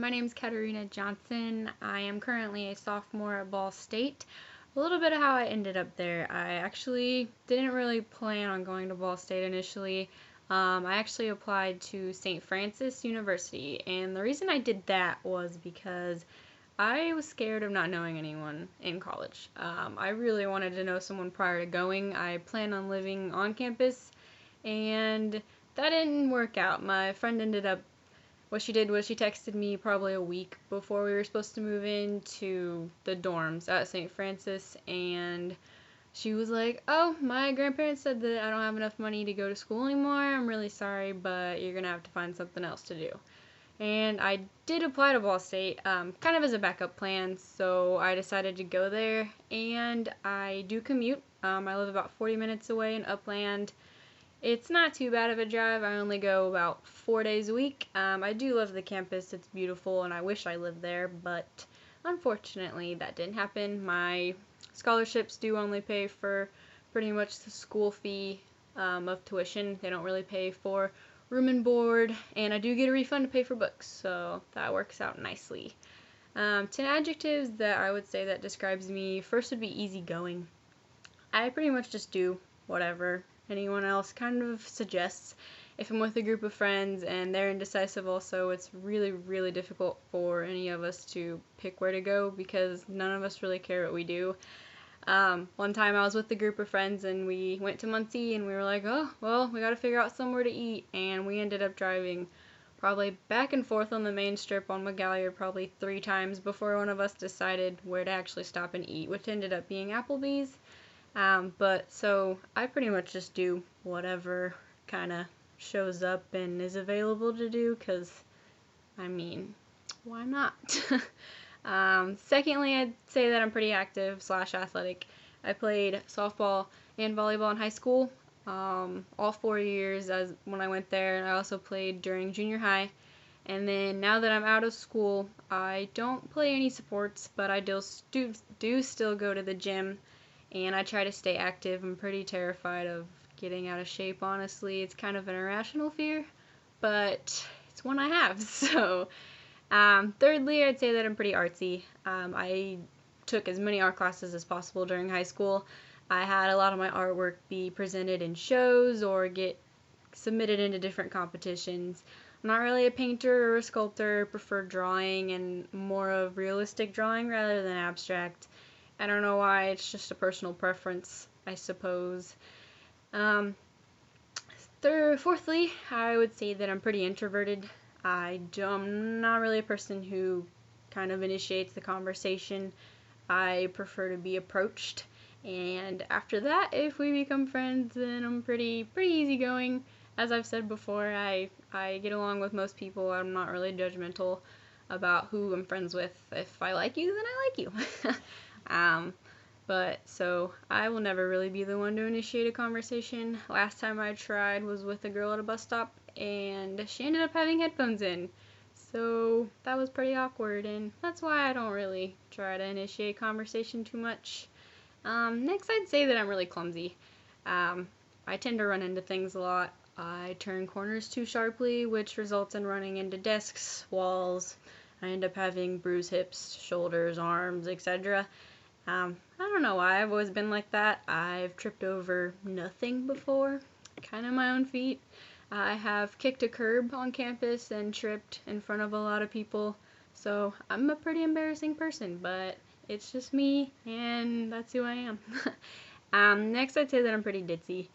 My name is Katarina Johnson. I am currently a sophomore at Ball State. A little bit of how I ended up there. I actually didn't really plan on going to Ball State initially. I actually applied to St. Francis University, and the reason I did that was because I was scared of not knowing anyone in college. I really wanted to know someone prior to going. I planned on living on campus, and that didn't work out. My friend ended up what she did was she texted me probably a week before we were supposed to move into the dorms at St. Francis, and she was like, "Oh, my grandparents said that I don't have enough money to go to school anymore. I'm really sorry, but you're gonna have to find something else to do." And I did apply to Ball State, kind of as a backup plan, so I decided to go there, and I do commute. I live about 40 minutes away in Upland. It's not too bad of a drive. I only go about 4 days a week. I do love the campus. It's beautiful, and I wish I lived there, but unfortunately that didn't happen. My scholarships do only pay for pretty much the school fee of tuition. They don't really pay for room and board, and I do get a refund to pay for books, so that works out nicely. 10 adjectives that I would say that describes me. First would be easygoing. I pretty much just do whatever anyone else kind of suggests. If I'm with a group of friends and they're indecisive also, it's really, really difficult for any of us to pick where to go because none of us really care what we do. One time I was with a group of friends and we went to Muncie and we were like, oh, well, we gotta figure out somewhere to eat, and we ended up driving probably back and forth on the main strip on McGalliard probably 3 times before one of us decided where to actually stop and eat, which ended up being Applebee's. So I pretty much just do whatever kind of shows up and is available to do, because, I mean, why not? Secondly, I'd say that I'm pretty active / athletic. I played softball and volleyball in high school, all 4 years when I went there, and I also played during junior high. And then now that I'm out of school, I don't play any sports, but I do still go to the gym, and I try to stay active. I'm pretty terrified of getting out of shape, honestly. It's kind of an irrational fear, but it's one I have. So, thirdly, I'd say that I'm pretty artsy. I took as many art classes as possible during high school. I had a lot of my artwork be presented in shows or get submitted into different competitions. I'm not really a painter or a sculptor. I prefer drawing, and more of realistic drawing rather than abstract. I don't know why, it's just a personal preference, I suppose. Fourthly, I would say that I'm pretty introverted. I'm not really a person who kind of initiates the conversation. I prefer to be approached, and after that, if we become friends, then I'm pretty easygoing. As I've said before, I get along with most people. I'm not really judgmental about who I'm friends with. If I like you, then I like you. So I will never really be the one to initiate a conversation. Last time I tried was with a girl at a bus stop, and she ended up having headphones in. So that was pretty awkward, and that's why I don't really try to initiate conversation too much. Next, I'd say that I'm really clumsy. I tend to run into things a lot. I turn corners too sharply, which results in running into desks, walls. I end up having bruised hips, shoulders, arms, etc. I don't know why I've always been like that. I've tripped over nothing before, kind of my own feet. I have kicked a curb on campus and tripped in front of a lot of people, so I'm a pretty embarrassing person, but it's just me, and that's who I am. Next, I'd say that I'm pretty ditzy.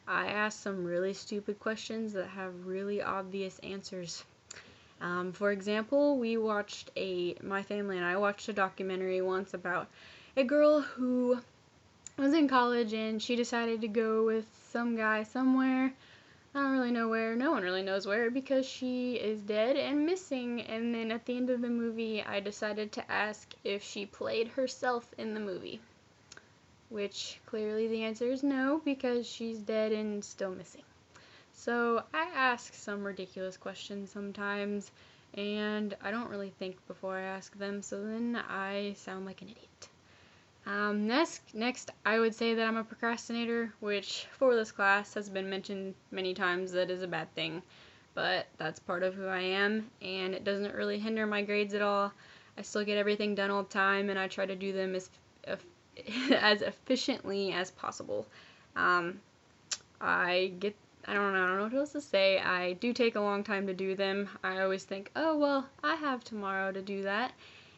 I ask some really stupid questions that have really obvious answers. For example, my family and I watched a documentary once about a girl who was in college and she decided to go with some guy somewhere. I don't really know where. No one really knows where, because she is dead and missing. And then at the end of the movie, I decided to ask if she played herself in the movie, which clearly the answer is no, because she's dead and still missing. So I ask some ridiculous questions sometimes, and I don't really think before I ask them, so then I sound like an idiot. Next, I would say that I'm a procrastinator, which for this class has been mentioned many times that is a bad thing. but that's part of who I am, and it doesn't really hinder my grades at all. I still get everything done all the time, and I try to do them as efficiently as possible. Um, I don't know what else to say. I do take a long time to do them. I always think, oh, well, I have tomorrow to do that.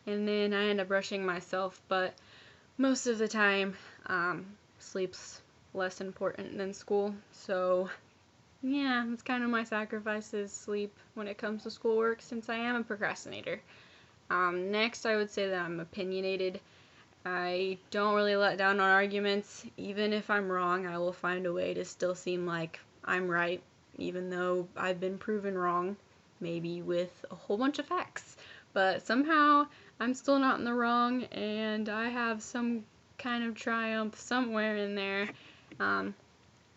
And then I end up rushing myself, but most of the time, sleep's less important than school. So, yeah, that's kind of my sacrifices, sleep, when it comes to schoolwork, since I am a procrastinator. Next, I would say that I'm opinionated. I don't really let down on arguments. Even if I'm wrong, I will find a way to still seem like I'm right, even though I've been proven wrong, maybe with a whole bunch of facts. But somehow, I'm still not in the wrong, and I have some kind of triumph somewhere in there.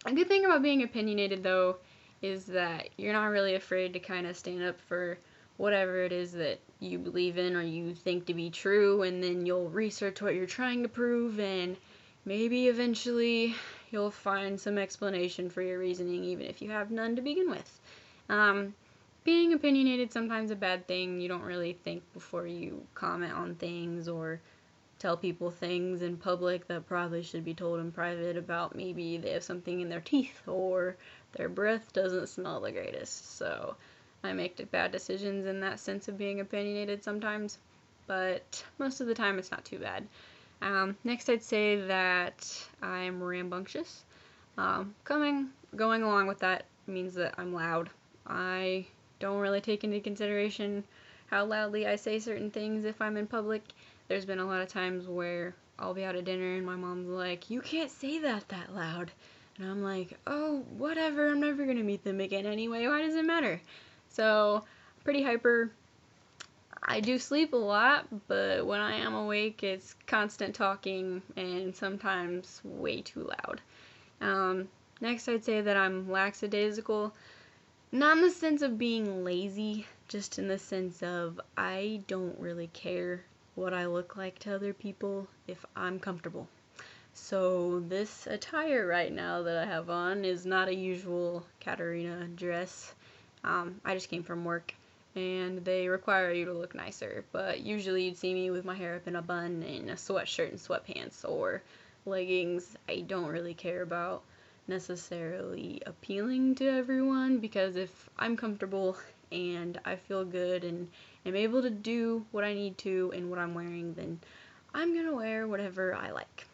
A good thing about being opinionated, though, is that you're not really afraid to kind of stand up for whatever it is that you believe in or you think to be true, and then you'll research what you're trying to prove, and maybe eventually you'll find some explanation for your reasoning, even if you have none to begin with. Being opinionated sometimes a bad thing. You don't really think before you comment on things or tell people things in public that probably should be told in private about maybe they have something in their teeth or their breath doesn't smell the greatest. So I make bad decisions in that sense of being opinionated sometimes, but most of the time it's not too bad. Next, I'd say that I'm rambunctious. Going along with that means that I'm loud. I don't really take into consideration how loudly I say certain things if I'm in public. There's been a lot of times where I'll be out at dinner and my mom's like, "You can't say that loud." And I'm like, "Oh, whatever, I'm never gonna meet them again anyway, why does it matter?" So, pretty hyper. I do sleep a lot, but when I am awake, it's constant talking and sometimes way too loud. Next, I'd say that I'm lackadaisical. Not in the sense of being lazy, just in the sense of I don't really care what I look like to other people if I'm comfortable. So this attire right now that I have on is not a usual Katarina dress. I just came from work and they require you to look nicer, but usually you'd see me with my hair up in a bun and a sweatshirt and sweatpants or leggings. I don't really care about necessarily appealing to everyone, because if I'm comfortable and I feel good and am able to do what I need to in what I'm wearing, then I'm gonna wear whatever I like.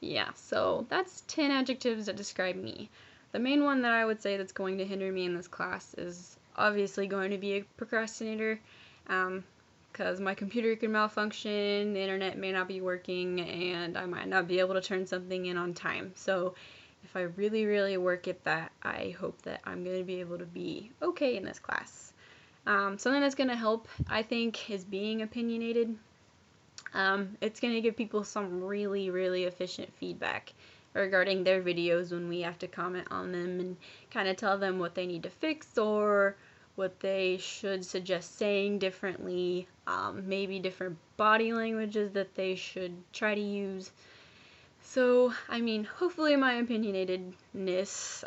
Yeah, so that's 10 adjectives that describe me. The main one that I would say that's going to hinder me in this class is obviously going to be a procrastinator, because my computer can malfunction, the internet may not be working, and I might not be able to turn something in on time. So if I really, really work at that, I hope that I'm going to be able to be okay in this class. Something that's going to help, I think, is being opinionated. It's going to give people some really, really efficient feedback regarding their videos when we have to comment on them and kind of tell them what they need to fix or what they should suggest saying differently, maybe different body languages that they should try to use. So, I mean, hopefully my opinionatedness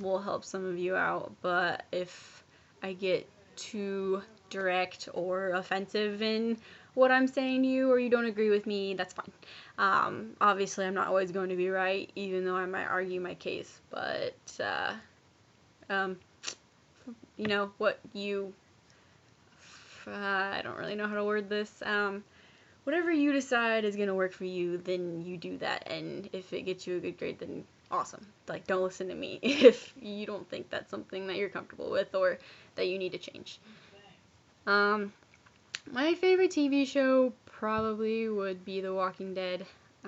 will help some of you out, but if I get too direct or offensive in what I'm saying to you or you don't agree with me, that's fine. Obviously, I'm not always going to be right, even though I might argue my case, but, you know, I don't really know how to word this. Whatever you decide is going to work for you, then you do that, and if it gets you a good grade, then awesome. Like, don't listen to me if you don't think that's something that you're comfortable with or that you need to change. My favorite TV show probably would be The Walking Dead. I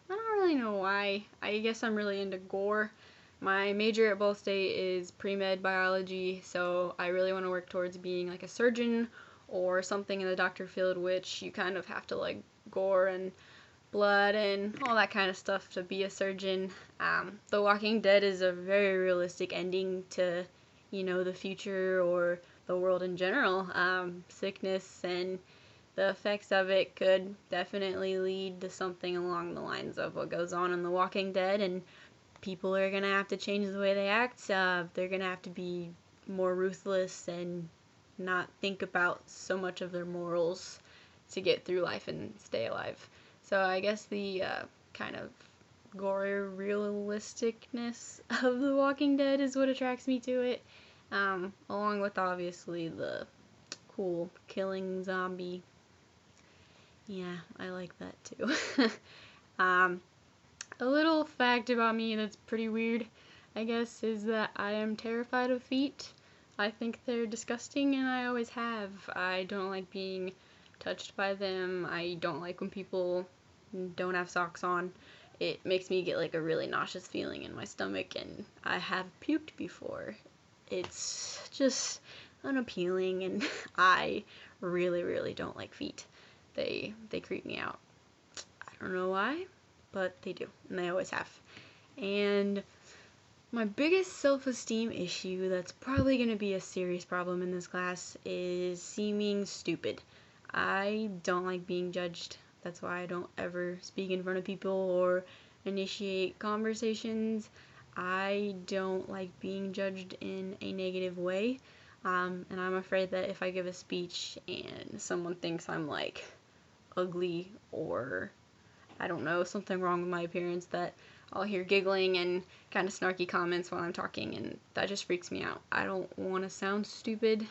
don't really know why. I guess I'm really into gore. My major at Ball State is pre-med biology, so I really want to work towards being like a surgeon or something in the doctor field, which you kind of have to like gore and blood and all that kind of stuff to be a surgeon. The Walking Dead is a very realistic ending to, you know, the future or the world in general. Sickness and the effects of it could definitely lead to something along the lines of what goes on in The Walking Dead, and people are going to have to change the way they act. They're going to have to be more ruthless and not think about so much of their morals to get through life and stay alive. So I guess the kind of gory realisticness of The Walking Dead is what attracts me to it, along with obviously the cool killing zombie. Yeah, I like that too. um, a little fact about me that's pretty weird, I guess, is that I am terrified of feet. I think they're disgusting, and I always have. I don't like being touched by them. I don't like when people don't have socks on. It makes me get like a really nauseous feeling in my stomach, and I have puked before. It's just unappealing, and I really, really don't like feet. They creep me out. I don't know why, but they do, and they always have. And my biggest self-esteem issue that's probably going to be a serious problem in this class is seeming stupid. I don't like being judged. That's why I don't ever speak in front of people or initiate conversations. I don't like being judged in a negative way. And I'm afraid that if I give a speech and someone thinks I'm like ugly or I don't know, something wrong with my appearance, that I'll hear giggling and kind of snarky comments while I'm talking, and that just freaks me out. I don't want to sound stupid.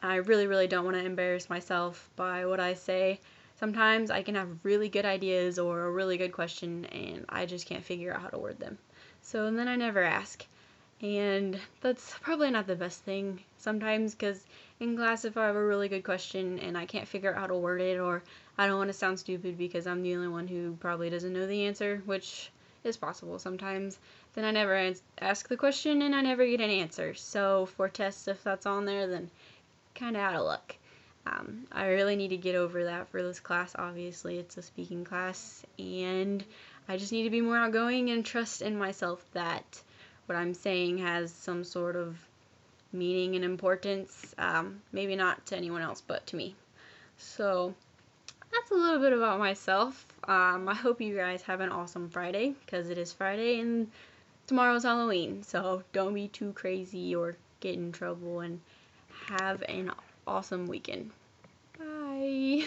I really, really don't want to embarrass myself by what I say. Sometimes I can have really good ideas or a really good question, and I just can't figure out how to word them. So then I never ask. And that's probably not the best thing sometimes, because in class, if I have a really good question and I can't figure out how to word it, or I don't want to sound stupid because I'm the only one who probably doesn't know the answer, which is possible sometimes, then I never ask the question and I never get an answer. So for tests, if that's on there, then kind of out of luck. I really need to get over that for this class. Obviously, it's a speaking class, and I just need to be more outgoing and trust in myself that what I'm saying has some sort of meaning and importance, maybe not to anyone else, but to me. So that's a little bit about myself. I hope you guys have an awesome Friday, because it is Friday and tomorrow's Halloween, so don't be too crazy or get in trouble, and have an awesome weekend. Bye!